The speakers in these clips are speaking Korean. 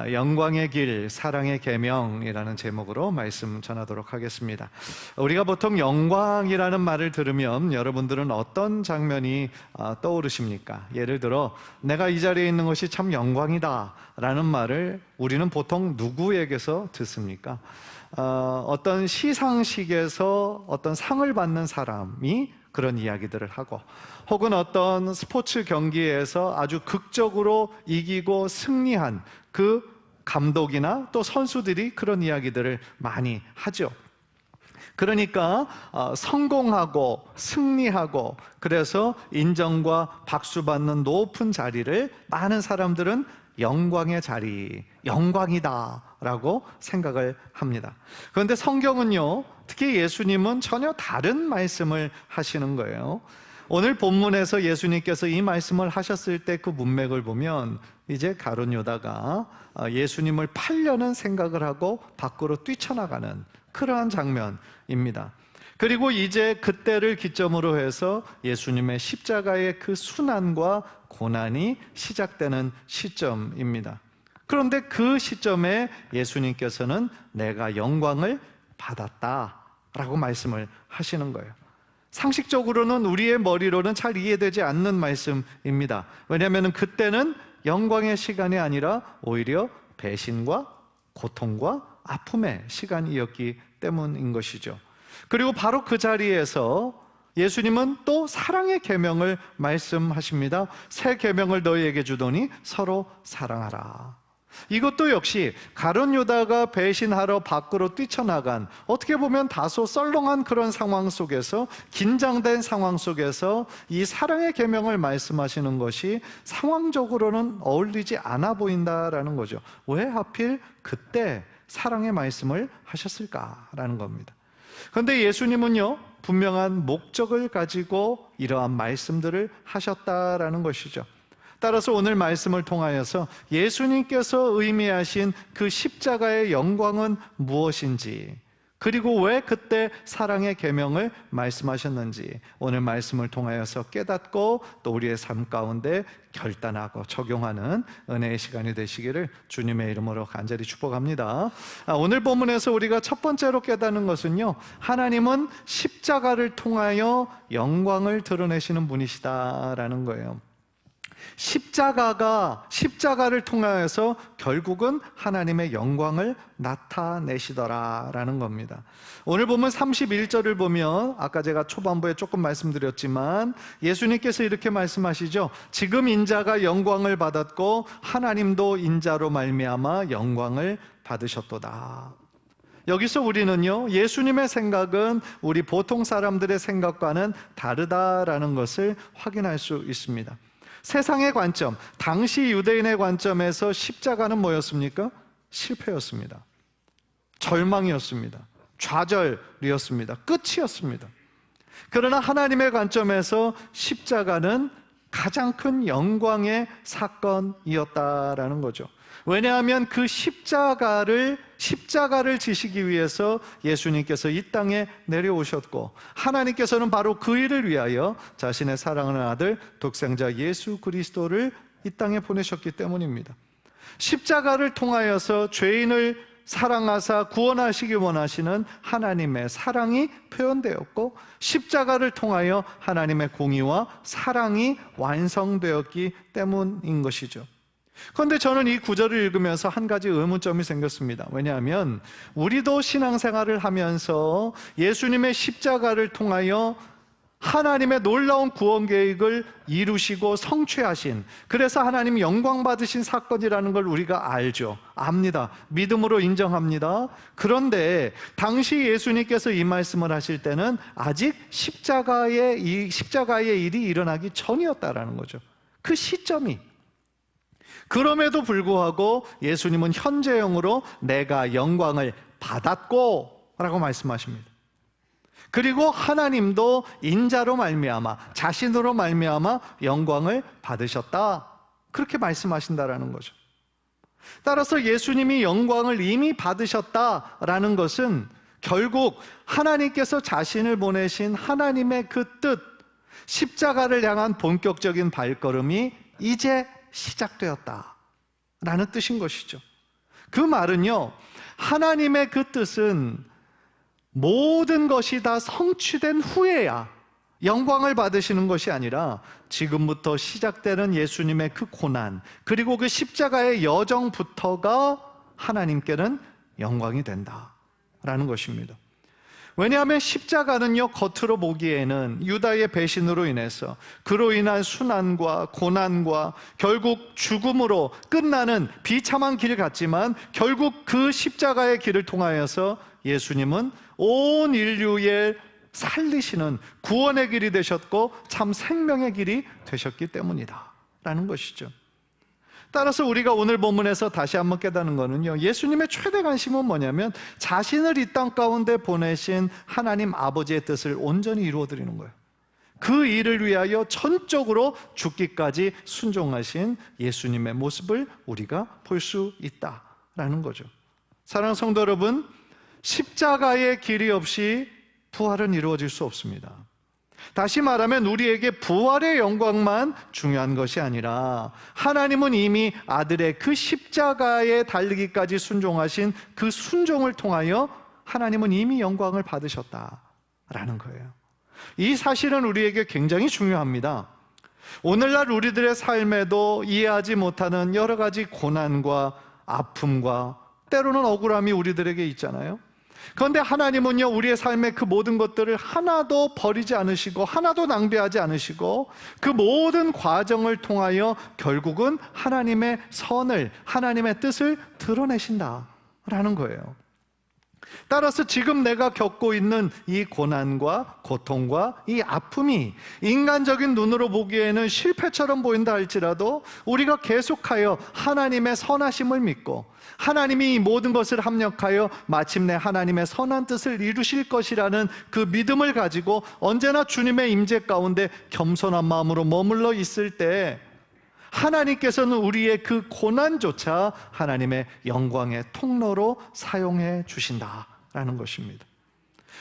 영광의 길, 사랑의 계명이라는 제목으로 말씀 전하도록 하겠습니다. 우리가 보통 영광이라는 말을 들으면 여러분들은 어떤 장면이 떠오르십니까? 예를 들어 내가 이 자리에 있는 것이 참 영광이다 라는 말을 우리는 보통 누구에게서 듣습니까? 어떤 시상식에서 어떤 상을 받는 사람이 그런 이야기들을 하고, 혹은 어떤 스포츠 경기에서 아주 극적으로 이기고 승리한 그 감독이나 또 선수들이 그런 이야기들을 많이 하죠. 그러니까 성공하고 승리하고 그래서 인정과 박수받는 높은 자리를 많은 사람들은 영광의 자리, 영광이다 라고 생각을 합니다. 그런데 성경은요, 특히 예수님은 전혀 다른 말씀을 하시는 거예요. 오늘 본문에서 예수님께서 이 말씀을 하셨을 때 그 문맥을 보면 이제 가룟 유다가 예수님을 팔려는 생각을 하고 밖으로 뛰쳐나가는 그러한 장면입니다. 그리고 이제 그때를 기점으로 해서 예수님의 십자가의 그 순환과 고난이 시작되는 시점입니다. 그런데 그 시점에 예수님께서는 내가 영광을 받았다라고 말씀을 하시는 거예요. 상식적으로는 우리의 머리로는 잘 이해되지 않는 말씀입니다. 왜냐하면 그때는 영광의 시간이 아니라 오히려 배신과 고통과 아픔의 시간이었기 때문인 것이죠. 그리고 바로 그 자리에서 예수님은 또 사랑의 계명을 말씀하십니다. 새 계명을 너희에게 주더니 서로 사랑하라. 이것도 역시 가룟 유다가 배신하러 밖으로 뛰쳐나간, 어떻게 보면 다소 썰렁한 그런 상황 속에서, 긴장된 상황 속에서 이 사랑의 계명을 말씀하시는 것이 상황적으로는 어울리지 않아 보인다라는 거죠. 왜 하필 그때 사랑의 말씀을 하셨을까라는 겁니다. 그런데 예수님은요, 분명한 목적을 가지고 이러한 말씀들을 하셨다라는 것이죠. 따라서 오늘 말씀을 통하여서 예수님께서 의미하신 그 십자가의 영광은 무엇인지, 그리고 왜 그때 사랑의 계명을 말씀하셨는지 오늘 말씀을 통하여서 깨닫고 또 우리의 삶 가운데 결단하고 적용하는 은혜의 시간이 되시기를 주님의 이름으로 간절히 축복합니다. 오늘 본문에서 우리가 첫 번째로 깨닫는 것은요, 하나님은 십자가를 통하여 영광을 드러내시는 분이시다라는 거예요. 십자가를 통하여서 결국은 하나님의 영광을 나타내시더라라는 겁니다. 오늘 보면 31절을 보면 아까 제가 초반부에 조금 말씀드렸지만 예수님께서 이렇게 말씀하시죠. 지금 인자가 영광을 받았고 하나님도 인자로 말미암아 영광을 받으셨도다. 여기서 우리는요, 예수님의 생각은 우리 보통 사람들의 생각과는 다르다라는 것을 확인할 수 있습니다. 세상의 관점, 당시 유대인의 관점에서 십자가는 뭐였습니까? 실패였습니다. 절망이었습니다. 좌절이었습니다. 끝이었습니다. 그러나 하나님의 관점에서 십자가는 가장 큰 영광의 사건이었다라는 거죠. 왜냐하면 그 십자가를 지시기 위해서 예수님께서 이 땅에 내려오셨고, 하나님께서는 바로 그 일을 위하여 자신의 사랑하는 아들 독생자 예수 그리스도를 이 땅에 보내셨기 때문입니다. 십자가를 통하여서 죄인을 사랑하사 구원하시기 원하시는 하나님의 사랑이 표현되었고, 십자가를 통하여 하나님의 공의와 사랑이 완성되었기 때문인 것이죠. 그런데 저는 이 구절을 읽으면서 한 가지 의문점이 생겼습니다. 왜냐하면 우리도 신앙생활을 하면서 예수님의 십자가를 통하여 하나님의 놀라운 구원 계획을 이루시고 성취하신, 그래서 하나님 영광 받으신 사건이라는 걸 우리가 알죠. 압니다. 믿음으로 인정합니다. 그런데 당시 예수님께서 이 말씀을 하실 때는 아직 십자가의 일이 일어나기 전이었다라는 거죠. 그 시점이. 그럼에도 불구하고 예수님은 현재형으로 내가 영광을 받았고 라고 말씀하십니다. 그리고 하나님도 인자로 말미암아, 자신으로 말미암아 영광을 받으셨다, 그렇게 말씀하신다라는 거죠. 따라서 예수님이 영광을 이미 받으셨다라는 것은 결국 하나님께서 자신을 보내신 하나님의 그 뜻, 십자가를 향한 본격적인 발걸음이 이제 시작되었다라는 뜻인 것이죠. 그 말은요, 하나님의 그 뜻은 모든 것이 다 성취된 후에야 영광을 받으시는 것이 아니라 지금부터 시작되는 예수님의 그 고난, 그리고 그 십자가의 여정부터가 하나님께는 영광이 된다라는 것입니다. 왜냐하면 십자가는요, 겉으로 보기에는 유다의 배신으로 인해서 그로 인한 순환과 고난과 결국 죽음으로 끝나는 비참한 길 같지만, 결국 그 십자가의 길을 통하여서 예수님은 온 인류의 살리시는 구원의 길이 되셨고 참 생명의 길이 되셨기 때문이다 라는 것이죠. 따라서 우리가 오늘 본문에서 다시 한번 깨닫는 것은요, 예수님의 최대 관심은 뭐냐면 자신을 이 땅 가운데 보내신 하나님 아버지의 뜻을 온전히 이루어드리는 거예요. 그 일을 위하여 전적으로 죽기까지 순종하신 예수님의 모습을 우리가 볼 수 있다라는 거죠. 사랑하는 성도 여러분, 십자가의 길이 없이 부활은 이루어질 수 없습니다. 다시 말하면 우리에게 부활의 영광만 중요한 것이 아니라 하나님은 이미 아들의 그 십자가에 달리기까지 순종하신 그 순종을 통하여 하나님은 이미 영광을 받으셨다라는 거예요. 이 사실은 우리에게 굉장히 중요합니다. 오늘날 우리들의 삶에도 이해하지 못하는 여러 가지 고난과 아픔과 때로는 억울함이 우리들에게 있잖아요. 그런데 하나님은요, 우리의 삶의 그 모든 것들을 하나도 버리지 않으시고 하나도 낭비하지 않으시고 그 모든 과정을 통하여 결국은 하나님의 선을, 하나님의 뜻을 드러내신다라는 거예요. 따라서 지금 내가 겪고 있는 이 고난과 고통과 이 아픔이 인간적인 눈으로 보기에는 실패처럼 보인다 할지라도 우리가 계속하여 하나님의 선하심을 믿고 하나님이 이 모든 것을 합력하여 마침내 하나님의 선한 뜻을 이루실 것이라는 그 믿음을 가지고 언제나 주님의 임재 가운데 겸손한 마음으로 머물러 있을 때 하나님께서는 우리의 그 고난조차 하나님의 영광의 통로로 사용해 주신다라는 것입니다.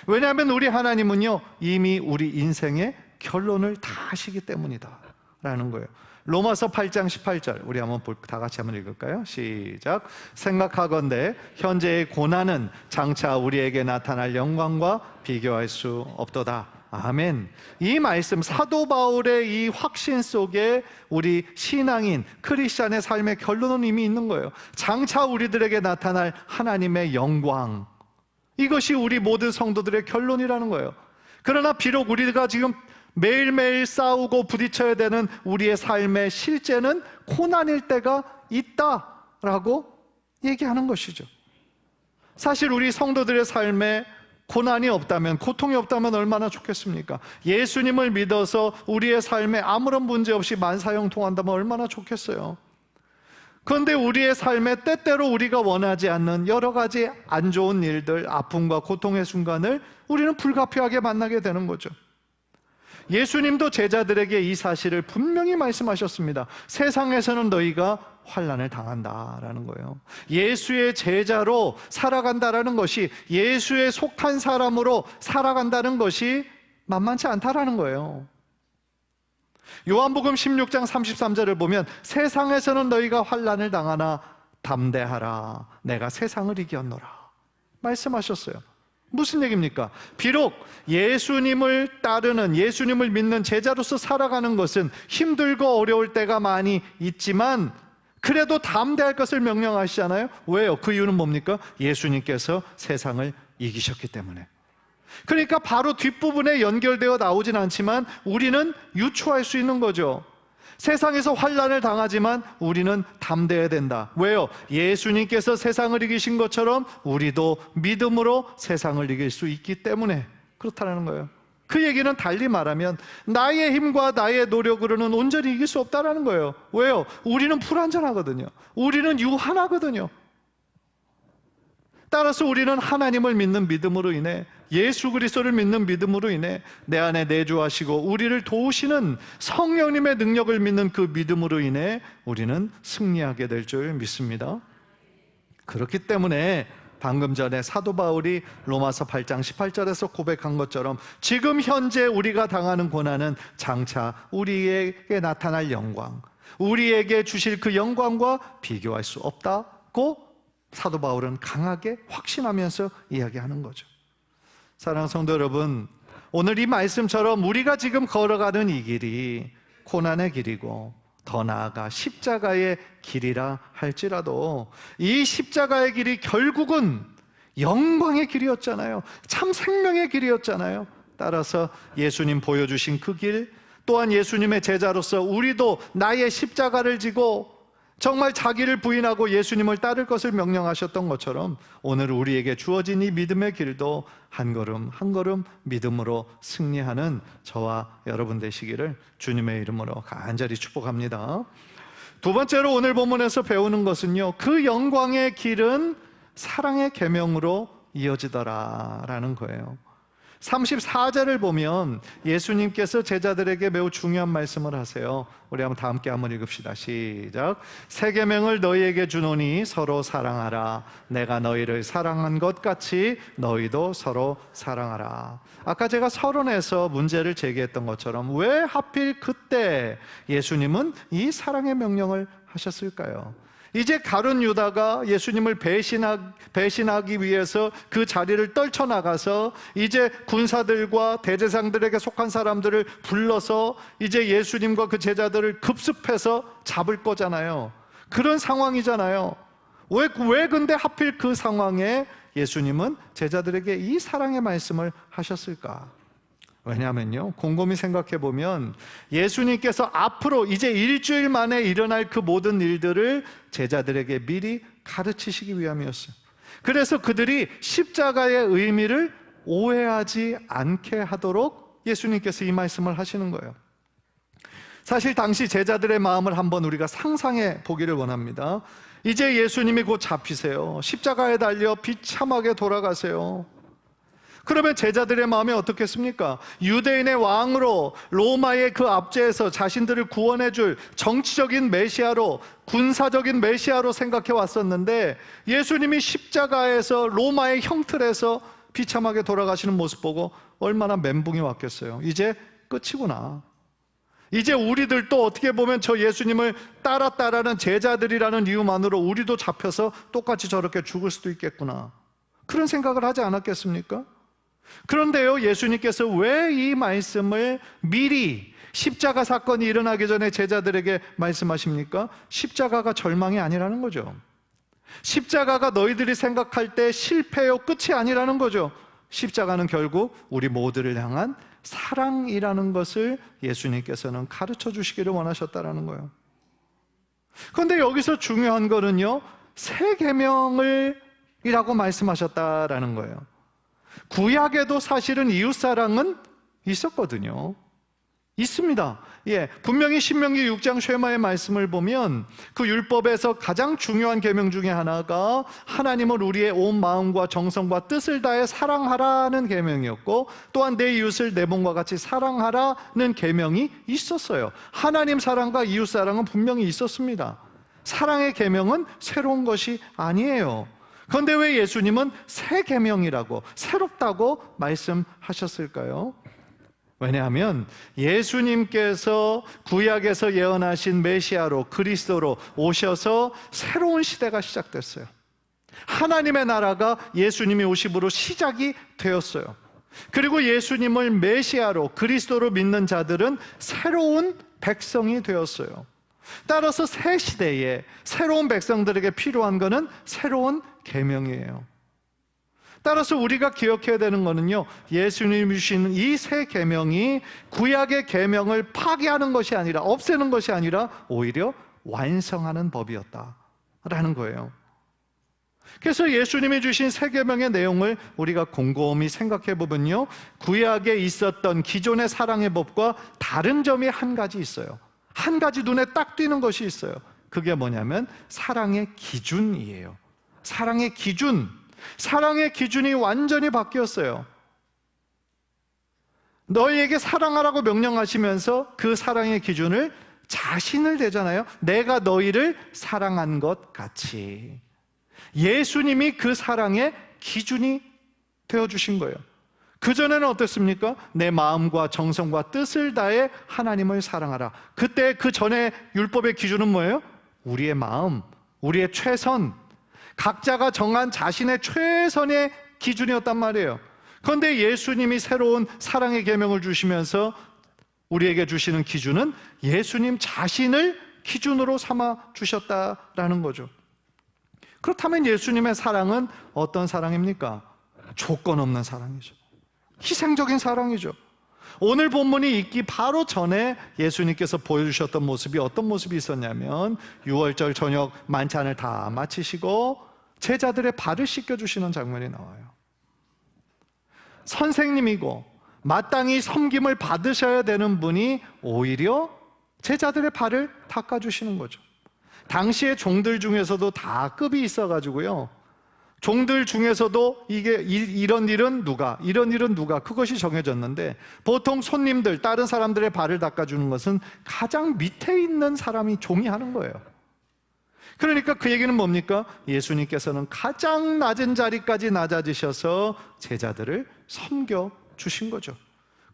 왜냐하면 우리 하나님은요, 이미 우리 인생의 결론을 다 하시기 때문이다라는 거예요. 로마서 8장 18절 우리 한번 다 같이 한번 읽을까요? 시작. 생각하건대 현재의 고난은 장차 우리에게 나타날 영광과 비교할 수 없도다. 아멘. 이 말씀, 사도 바울의 이 확신 속에 우리 신앙인 크리스찬의 삶의 결론은 이미 있는 거예요. 장차 우리들에게 나타날 하나님의 영광, 이것이 우리 모든 성도들의 결론이라는 거예요. 그러나 비록 우리가 지금 매일매일 싸우고 부딪혀야 되는 우리의 삶의 실제는 고난일 때가 있다라고 얘기하는 것이죠. 사실 우리 성도들의 삶에 고난이 없다면, 고통이 없다면 얼마나 좋겠습니까? 예수님을 믿어서 우리의 삶에 아무런 문제 없이 만사형통한다면 얼마나 좋겠어요. 그런데 우리의 삶에 때때로 우리가 원하지 않는 여러 가지 안 좋은 일들, 아픔과 고통의 순간을 우리는 불가피하게 만나게 되는 거죠. 예수님도 제자들에게 이 사실을 분명히 말씀하셨습니다. 세상에서는 너희가 환난을 당한다라는 거예요. 예수의 제자로 살아간다라는 것이, 예수에 속한 사람으로 살아간다는 것이 만만치 않다라는 거예요. 요한복음 16장 33절을 보면 세상에서는 너희가 환난을 당하나 담대하라, 내가 세상을 이겼노라 말씀하셨어요. 무슨 얘기입니까? 비록 예수님을 따르는, 예수님을 믿는 제자로서 살아가는 것은 힘들고 어려울 때가 많이 있지만 그래도 담대할 것을 명령하시잖아요. 왜요? 그 이유는 뭡니까? 예수님께서 세상을 이기셨기 때문에. 그러니까 바로 뒷부분에 연결되어 나오진 않지만 우리는 유추할 수 있는 거죠. 세상에서 환난을 당하지만 우리는 담대해야 된다. 왜요? 예수님께서 세상을 이기신 것처럼 우리도 믿음으로 세상을 이길 수 있기 때문에 그렇다는 거예요. 그 얘기는 달리 말하면 나의 힘과 나의 노력으로는 온전히 이길 수 없다는 거예요. 왜요? 우리는 불완전하거든요. 우리는 유한하거든요. 따라서 우리는 하나님을 믿는 믿음으로 인해, 예수 그리스도를 믿는 믿음으로 인해 내 안에 내주하시고 우리를 도우시는 성령님의 능력을 믿는 그 믿음으로 인해 우리는 승리하게 될 줄 믿습니다. 그렇기 때문에 방금 전에 사도 바울이 로마서 8장 18절에서 고백한 것처럼 지금 현재 우리가 당하는 고난은 장차 우리에게 나타날 영광, 우리에게 주실 그 영광과 비교할 수 없다고 사도 바울은 강하게 확신하면서 이야기하는 거죠. 사랑하는 성도 여러분, 오늘 이 말씀처럼 우리가 지금 걸어가는 이 길이 고난의 길이고 더 나아가 십자가의 길이라 할지라도 이 십자가의 길이 결국은 영광의 길이었잖아요. 참 생명의 길이었잖아요. 따라서 예수님 보여주신 그 길, 또한 예수님의 제자로서 우리도 나의 십자가를 지고 정말 자기를 부인하고 예수님을 따를 것을 명령하셨던 것처럼 오늘 우리에게 주어진 이 믿음의 길도 한 걸음 한 걸음 믿음으로 승리하는 저와 여러분 되시기를 주님의 이름으로 간절히 축복합니다. 두 번째로 오늘 본문에서 배우는 것은요, 그 영광의 길은 사랑의 계명으로 이어지더라라는 거예요. 34절을 보면 예수님께서 제자들에게 매우 중요한 말씀을 하세요. 우리 한번 다 함께 한번 읽읍시다. 시작. 새 계명을 너희에게 주노니 서로 사랑하라. 내가 너희를 사랑한 것 같이 너희도 서로 사랑하라. 아까 제가 서론에서 문제를 제기했던 것처럼 왜 하필 그때 예수님은 이 사랑의 명령을 하셨을까요? 이제 가룟 유다가 예수님을 배신하기 위해서 그 자리를 떨쳐나가서 이제 군사들과 대제사장들에게 속한 사람들을 불러서 이제 예수님과 그 제자들을 급습해서 잡을 거잖아요. 그런 상황이잖아요. 왜 근데 하필 그 상황에 예수님은 제자들에게 이 사랑의 말씀을 하셨을까? 왜냐하면요, 곰곰이 생각해 보면 예수님께서 앞으로 이제 일주일 만에 일어날 그 모든 일들을 제자들에게 미리 가르치시기 위함이었어요. 그래서 그들이 십자가의 의미를 오해하지 않게 하도록 예수님께서 이 말씀을 하시는 거예요. 사실 당시 제자들의 마음을 한번 우리가 상상해 보기를 원합니다. 이제 예수님이 곧 잡히세요. 십자가에 달려 비참하게 돌아가세요. 그러면 제자들의 마음이 어떻겠습니까? 유대인의 왕으로 로마의 그 압제에서 자신들을 구원해 줄 정치적인 메시아로, 군사적인 메시아로 생각해 왔었는데 예수님이 십자가에서 로마의 형틀에서 비참하게 돌아가시는 모습 보고 얼마나 멘붕이 왔겠어요. 이제 끝이구나. 이제 우리들도 어떻게 보면 저 예수님을 따랐다라는 제자들이라는 이유만으로 우리도 잡혀서 똑같이 저렇게 죽을 수도 있겠구나, 그런 생각을 하지 않았겠습니까? 그런데요, 예수님께서 왜 이 말씀을 미리 십자가 사건이 일어나기 전에 제자들에게 말씀하십니까? 십자가가 절망이 아니라는 거죠. 십자가가 너희들이 생각할 때 실패요, 끝이 아니라는 거죠. 십자가는 결국 우리 모두를 향한 사랑이라는 것을 예수님께서는 가르쳐 주시기를 원하셨다라는 거예요. 그런데 여기서 중요한 거는요, 새 계명을 이라고 말씀하셨다라는 거예요. 구약에도 사실은 이웃사랑은 있었거든요. 있습니다. 분명히 신명기 6장 쉐마의 말씀을 보면 그 율법에서 가장 중요한 계명 중에 하나가 하나님을 우리의 온 마음과 정성과 뜻을 다해 사랑하라는 계명이었고, 또한 내 이웃을 내 몸과 같이 사랑하라는 계명이 있었어요. 하나님 사랑과 이웃 사랑은 분명히 있었습니다. 사랑의 계명은 새로운 것이 아니에요. 그런데 왜 예수님은 새 계명이라고, 새롭다고 말씀하셨을까요? 왜냐하면 예수님께서 구약에서 예언하신 메시아로, 그리스도로 오셔서 새로운 시대가 시작됐어요. 하나님의 나라가 예수님이 오심으로 시작이 되었어요. 그리고 예수님을 메시아로, 그리스도로 믿는 자들은 새로운 백성이 되었어요. 따라서 새 시대에 새로운 백성들에게 필요한 것은 새로운 계명이에요. 따라서 우리가 기억해야 되는 것은요, 예수님이 주신 이 새 계명이 구약의 계명을 파괴하는 것이 아니라, 없애는 것이 아니라 오히려 완성하는 법이었다라는 거예요. 그래서 예수님이 주신 새 계명의 내용을 우리가 곰곰이 생각해 보면요, 구약에 있었던 기존의 사랑의 법과 다른 점이 한 가지 있어요. 한 가지 눈에 딱 띄는 것이 있어요. 그게 뭐냐면 사랑의 기준이에요. 사랑의 기준. 사랑의 기준이 완전히 바뀌었어요. 너희에게 사랑하라고 명령하시면서 그 사랑의 기준을 자신을 대잖아요. 내가 너희를 사랑한 것 같이. 예수님이 그 사랑의 기준이 되어주신 거예요. 그전에는 어땠습니까? 내 마음과 정성과 뜻을 다해 하나님을 사랑하라. 그때 그 전에 율법의 기준은 뭐예요? 우리의 마음, 우리의 최선. 각자가 정한 자신의 최선의 기준이었단 말이에요. 그런데 예수님이 새로운 사랑의 계명을 주시면서 우리에게 주시는 기준은 예수님 자신을 기준으로 삼아 주셨다라는 거죠. 그렇다면 예수님의 사랑은 어떤 사랑입니까? 조건 없는 사랑이죠. 희생적인 사랑이죠. 오늘 본문이 있기 바로 전에 예수님께서 보여주셨던 모습이 어떤 모습이 있었냐면, 유월절 저녁 만찬을 다 마치시고 제자들의 발을 씻겨주시는 장면이 나와요. 선생님이고 마땅히 섬김을 받으셔야 되는 분이 오히려 제자들의 발을 닦아주시는 거죠. 당시의 종들 중에서도 다 급이 있어가지고요, 종들 중에서도 이런 일은 누가, 이런 일은 누가, 그것이 정해졌는데, 보통 손님들, 다른 사람들의 발을 닦아주는 것은 가장 밑에 있는 사람이 종이 하는 거예요. 그러니까 그 얘기는 뭡니까? 예수님께서는 가장 낮은 자리까지 낮아지셔서 제자들을 섬겨 주신 거죠.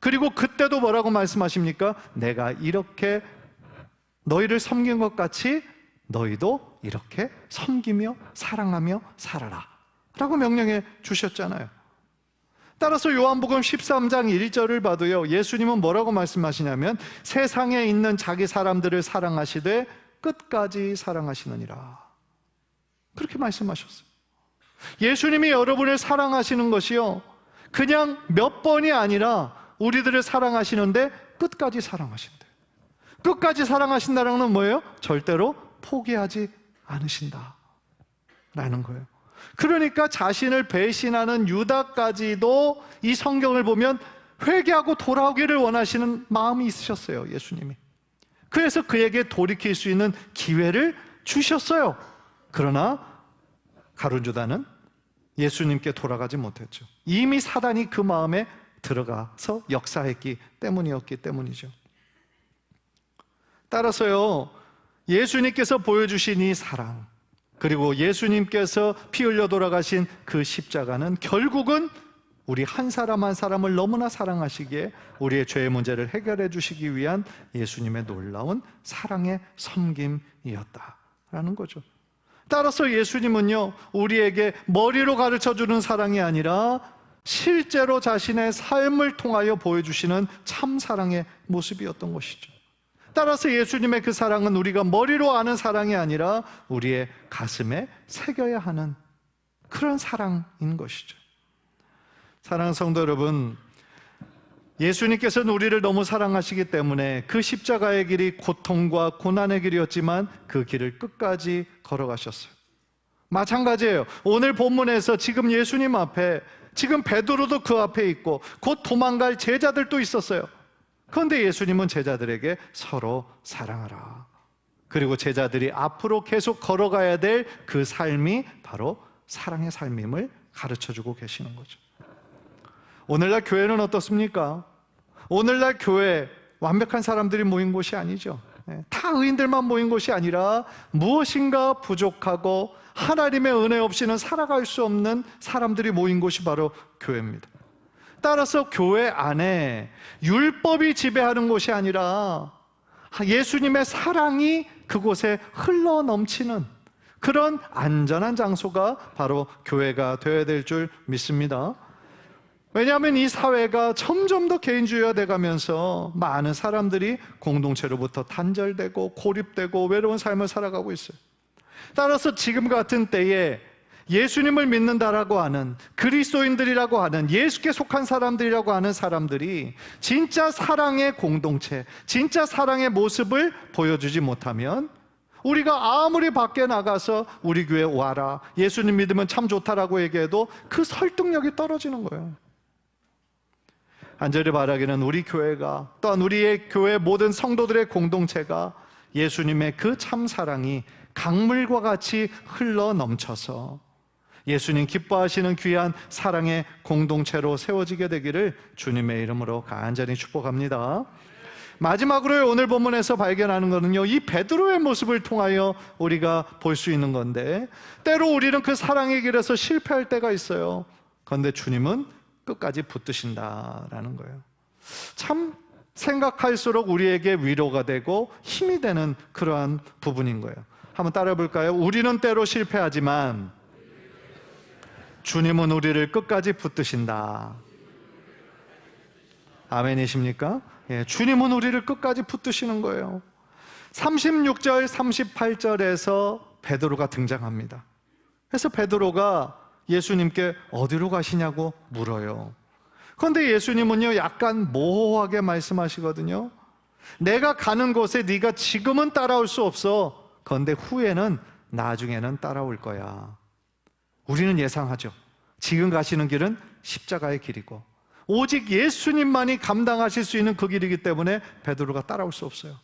그리고 그때도 뭐라고 말씀하십니까? 내가 이렇게 너희를 섬긴 것 같이 너희도 이렇게 섬기며 사랑하며 살아라 라고 명령해 주셨잖아요. 따라서 요한복음 13장 1절을 봐도요, 예수님은 뭐라고 말씀하시냐면, 세상에 있는 자기 사람들을 사랑하시되 끝까지 사랑하시느니라, 그렇게 말씀하셨어요. 예수님이 여러분을 사랑하시는 것이요, 그냥 몇 번이 아니라 우리들을 사랑하시는데 끝까지 사랑하신대. 끝까지 사랑하신다는 건 뭐예요? 절대로 포기하지 않으신다 라는 거예요. 그러니까 자신을 배신하는 유다까지도 이 성경을 보면 회개하고 돌아오기를 원하시는 마음이 있으셨어요, 예수님이. 그래서 그에게 돌이킬 수 있는 기회를 주셨어요. 그러나 가룟 유다는 예수님께 돌아가지 못했죠. 이미 사단이 그 마음에 들어가서 역사했기 때문이었기 때문이죠. 따라서요, 예수님께서 보여주신 이 사랑, 그리고 예수님께서 피 흘려 돌아가신 그 십자가는 결국은 우리 한 사람 한 사람을 너무나 사랑하시기에 우리의 죄의 문제를 해결해 주시기 위한 예수님의 놀라운 사랑의 섬김이었다라는 거죠. 따라서 예수님은요, 우리에게 머리로 가르쳐주는 사랑이 아니라 실제로 자신의 삶을 통하여 보여주시는 참 사랑의 모습이었던 것이죠. 따라서 예수님의 그 사랑은 우리가 머리로 아는 사랑이 아니라 우리의 가슴에 새겨야 하는 그런 사랑인 것이죠. 사랑하는 성도 여러분, 예수님께서는 우리를 너무 사랑하시기 때문에 그 십자가의 길이 고통과 고난의 길이었지만 그 길을 끝까지 걸어가셨어요. 마찬가지예요. 오늘 본문에서 지금 예수님 앞에, 지금 베드로도 그 앞에 있고 곧 도망갈 제자들도 있었어요. 그런데 예수님은 제자들에게 서로 사랑하라, 그리고 제자들이 앞으로 계속 걸어가야 될 그 삶이 바로 사랑의 삶임을 가르쳐주고 계시는 거죠. 오늘날 교회는 어떻습니까? 오늘날 교회 완벽한 사람들이 모인 곳이 아니죠. 다 의인들만 모인 곳이 아니라 무엇인가 부족하고 하나님의 은혜 없이는 살아갈 수 없는 사람들이 모인 곳이 바로 교회입니다. 따라서 교회 안에 율법이 지배하는 곳이 아니라 예수님의 사랑이 그곳에 흘러 넘치는 그런 안전한 장소가 바로 교회가 되어야 될 줄 믿습니다. 왜냐하면 이 사회가 점점 더 개인주의화 돼가면서 많은 사람들이 공동체로부터 단절되고 고립되고 외로운 삶을 살아가고 있어요. 따라서 지금 같은 때에 예수님을 믿는다라고 하는, 그리스도인들이라고 하는, 예수께 속한 사람들이라고 하는 사람들이 진짜 사랑의 공동체, 진짜 사랑의 모습을 보여주지 못하면 우리가 아무리 밖에 나가서 우리 교회 와라, 예수님 믿으면 참 좋다라고 얘기해도 그 설득력이 떨어지는 거예요. 간절히 바라기는 우리 교회가, 또한 우리의 교회 모든 성도들의 공동체가 예수님의 그 참 사랑이 강물과 같이 흘러 넘쳐서 예수님 기뻐하시는 귀한 사랑의 공동체로 세워지게 되기를 주님의 이름으로 간절히 축복합니다. 마지막으로 오늘 본문에서 발견하는 것은요, 이 베드로의 모습을 통하여 우리가 볼 수 있는 건데, 때로 우리는 그 사랑의 길에서 실패할 때가 있어요. 그런데 주님은 끝까지 붙드신다라는 거예요. 참 생각할수록 우리에게 위로가 되고 힘이 되는 그러한 부분인 거예요. 한번 따라해 볼까요? 우리는 때로 실패하지만 주님은 우리를 끝까지 붙드신다. 아멘이십니까? 예, 주님은 우리를 끝까지 붙드시는 거예요. 36절, 38절에서 베드로가 등장합니다. 그래서 베드로가 예수님께 어디로 가시냐고 물어요. 그런데 예수님은요, 약간 모호하게 말씀하시거든요. 내가 가는 곳에 네가 지금은 따라올 수 없어. 그런데 후에는, 나중에는 따라올 거야. 우리는 예상하죠. 지금 가시는 길은 십자가의 길이고 오직 예수님만이 감당하실 수 있는 그 길이기 때문에 베드로가 따라올 수 없어요.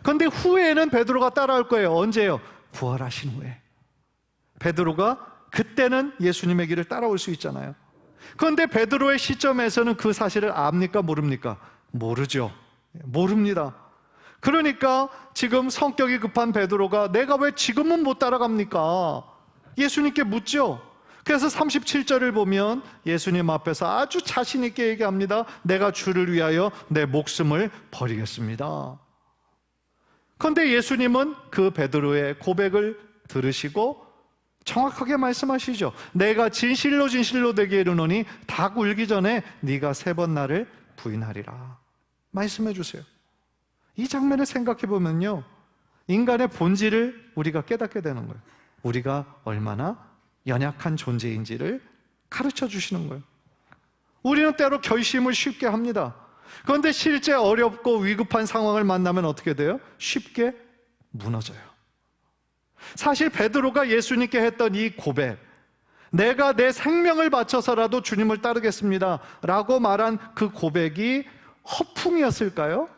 그런데 후에는 베드로가 따라올 거예요. 언제요? 부활하신 후에. 베드로가 그때는 예수님의 길을 따라올 수 있잖아요. 그런데 베드로의 시점에서는 그 사실을 압니까? 모릅니까? 모르죠. 모릅니다. 그러니까 지금 성격이 급한 베드로가 내가 왜 지금은 못 따라갑니까? 예수님께 묻죠. 그래서 37절을 보면 예수님 앞에서 아주 자신 있게 얘기합니다. 내가 주를 위하여 내 목숨을 버리겠습니다. 그런데 예수님은 그 베드로의 고백을 들으시고 정확하게 말씀하시죠. 내가 진실로 진실로 내게 이르노니 닭 울기 전에 네가 3번 나를 부인하리라. 말씀해 주세요. 이 장면을 생각해 보면요, 인간의 본질을 우리가 깨닫게 되는 거예요. 우리가 얼마나 연약한 존재인지를 가르쳐 주시는 거예요. 우리는 때로 결심을 쉽게 합니다. 그런데 실제 어렵고 위급한 상황을 만나면 어떻게 돼요? 쉽게 무너져요. 사실 베드로가 예수님께 했던 이 고백, 내가 내 생명을 바쳐서라도 주님을 따르겠습니다 라고 말한 그 고백이 허풍이었을까요?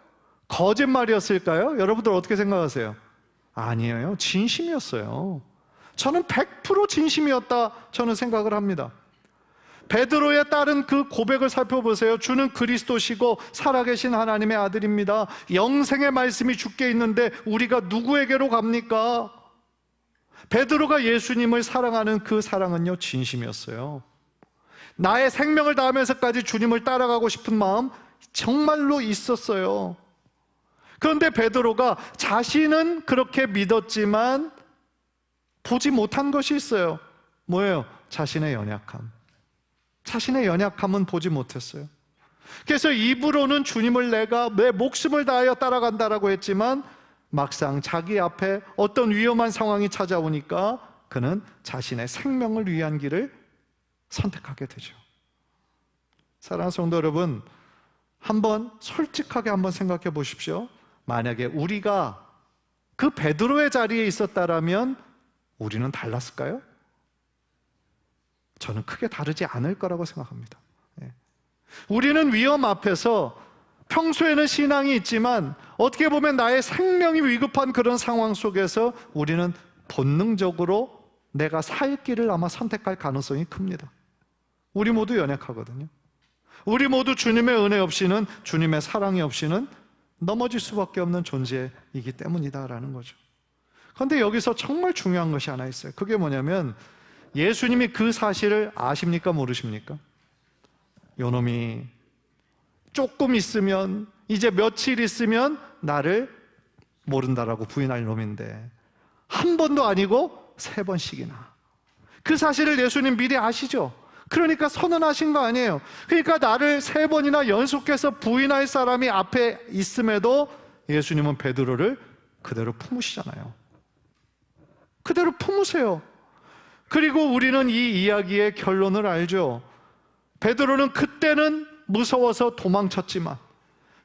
거짓말이었을까요? 여러분들 어떻게 생각하세요? 아니에요. 진심이었어요. 저는 100% 진심이었다 저는 생각을 합니다. 베드로의 따른 그 고백을 살펴보세요. 주는 그리스도시고 살아계신 하나님의 아들입니다. 영생의 말씀이 주께 있는데 우리가 누구에게로 갑니까? 베드로가 예수님을 사랑하는 그 사랑은요, 진심이었어요. 나의 생명을 다하면서까지 주님을 따라가고 싶은 마음 정말로 있었어요. 그런데 베드로가 자신은 그렇게 믿었지만 보지 못한 것이 있어요. 뭐예요? 자신의 연약함. 자신의 연약함은 보지 못했어요. 그래서 입으로는 주님을 내가 내 목숨을 다하여 따라간다라고 했지만 막상 자기 앞에 어떤 위험한 상황이 찾아오니까 그는 자신의 생명을 위한 길을 선택하게 되죠. 사랑하는 성도 여러분, 한번 솔직하게 한번 생각해 보십시오. 만약에 우리가 그 베드로의 자리에 있었다라면 우리는 달랐을까요? 저는 크게 다르지 않을 거라고 생각합니다. 우리는 위험 앞에서 평소에는 신앙이 있지만 어떻게 보면 나의 생명이 위급한 그런 상황 속에서 우리는 본능적으로 내가 살 길을 아마 선택할 가능성이 큽니다. 우리 모두 연약하거든요. 우리 모두 주님의 은혜 없이는, 주님의 사랑이 없이는 넘어질 수밖에 없는 존재이기 때문이다라는 거죠. 그런데 여기서 정말 중요한 것이 하나 있어요. 그게 뭐냐면 예수님이 그 사실을 아십니까? 모르십니까? 요놈이 조금 있으면, 이제 며칠 있으면 나를 모른다라고 부인할 놈인데 한 번도 아니고 3번씩이나. 그 사실을 예수님 미리 아시죠? 그러니까 선언하신 거 아니에요. 그러니까 나를 3번이나 연속해서 부인할 사람이 앞에 있음에도 예수님은 베드로를 그대로 품으시잖아요. 그대로 품으세요. 그리고 우리는 이 이야기의 결론을 알죠. 베드로는 그때는 무서워서 도망쳤지만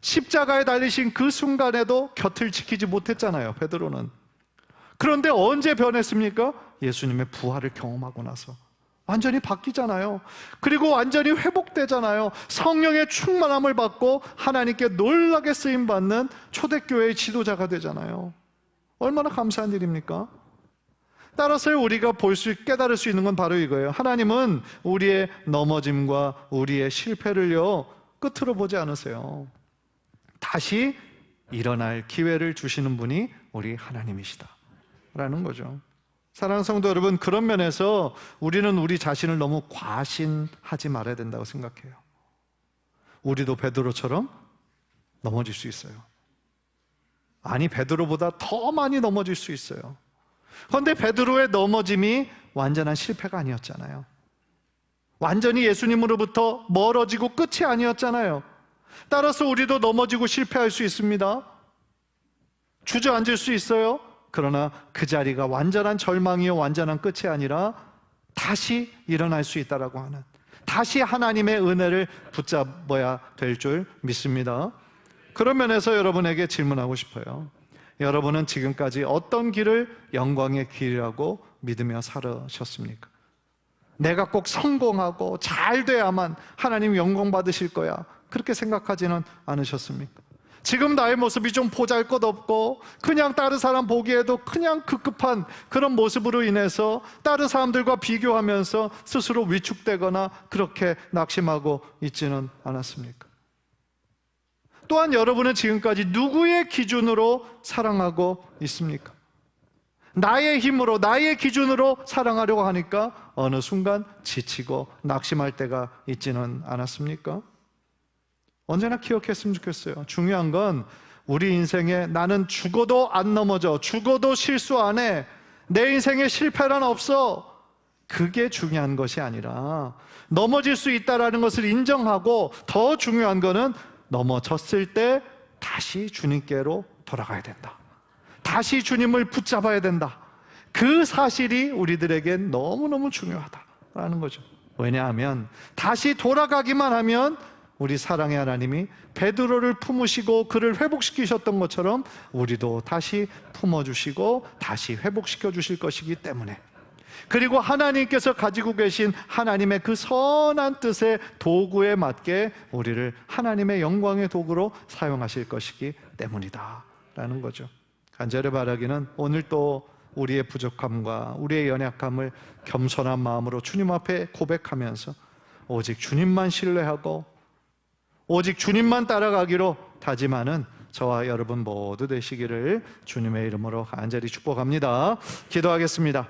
십자가에 달리신 그 순간에도 곁을 지키지 못했잖아요, 베드로는. 그런데 언제 변했습니까? 예수님의 부활을 경험하고 나서 완전히 바뀌잖아요. 그리고 완전히 회복되잖아요. 성령의 충만함을 받고 하나님께 놀라게 쓰임받는 초대교회의 지도자가 되잖아요. 얼마나 감사한 일입니까? 따라서 우리가 깨달을 수 있는 건 바로 이거예요. 하나님은 우리의 넘어짐과 우리의 실패를요, 끝으로 보지 않으세요. 다시 일어날 기회를 주시는 분이 우리 하나님이시다 라는 거죠. 사랑하는 성도 여러분, 그런 면에서 우리는 우리 자신을 너무 과신하지 말아야 된다고 생각해요. 우리도 베드로처럼 넘어질 수 있어요. 아니, 베드로보다 더 많이 넘어질 수 있어요. 그런데 베드로의 넘어짐이 완전한 실패가 아니었잖아요. 완전히 예수님으로부터 멀어지고 끝이 아니었잖아요. 따라서 우리도 넘어지고 실패할 수 있습니다. 주저앉을 수 있어요. 그러나 그 자리가 완전한 절망이요 완전한 끝이 아니라 다시 일어날 수 있다라고 하는, 다시 하나님의 은혜를 붙잡아야 될 줄 믿습니다. 그런 면에서 여러분에게 질문하고 싶어요. 여러분은 지금까지 어떤 길을 영광의 길이라고 믿으며 살으셨습니까? 내가 꼭 성공하고 잘 돼야만 하나님 영광 받으실 거야, 그렇게 생각하지는 않으셨습니까? 지금 나의 모습이 좀 보잘것없고 그냥 다른 사람 보기에도 그냥 급급한 그런 모습으로 인해서 다른 사람들과 비교하면서 스스로 위축되거나 그렇게 낙심하고 있지는 않았습니까? 또한 여러분은 지금까지 누구의 기준으로 사랑하고 있습니까? 나의 힘으로, 나의 기준으로 사랑하려고 하니까 어느 순간 지치고 낙심할 때가 있지는 않았습니까? 언제나 기억했으면 좋겠어요. 중요한 건 우리 인생에 나는 죽어도 안 넘어져, 죽어도 실수 안 해, 내 인생에 실패란 없어, 그게 중요한 것이 아니라 넘어질 수 있다는 것을 인정하고, 더 중요한 거는 넘어졌을 때 다시 주님께로 돌아가야 된다, 다시 주님을 붙잡아야 된다. 그 사실이 우리들에겐 너무너무 중요하다라는 거죠. 왜냐하면 다시 돌아가기만 하면 우리 사랑의 하나님이 베드로를 품으시고 그를 회복시키셨던 것처럼 우리도 다시 품어주시고 다시 회복시켜 주실 것이기 때문에, 그리고 하나님께서 가지고 계신 하나님의 그 선한 뜻의 도구에 맞게 우리를 하나님의 영광의 도구로 사용하실 것이기 때문이다 라는 거죠. 간절히 바라기는 오늘 또 우리의 부족함과 우리의 연약함을 겸손한 마음으로 주님 앞에 고백하면서 오직 주님만 신뢰하고 오직 주님만 따라가기로 다짐하는 저와 여러분 모두 되시기를 주님의 이름으로 간절히 축복합니다. 기도하겠습니다.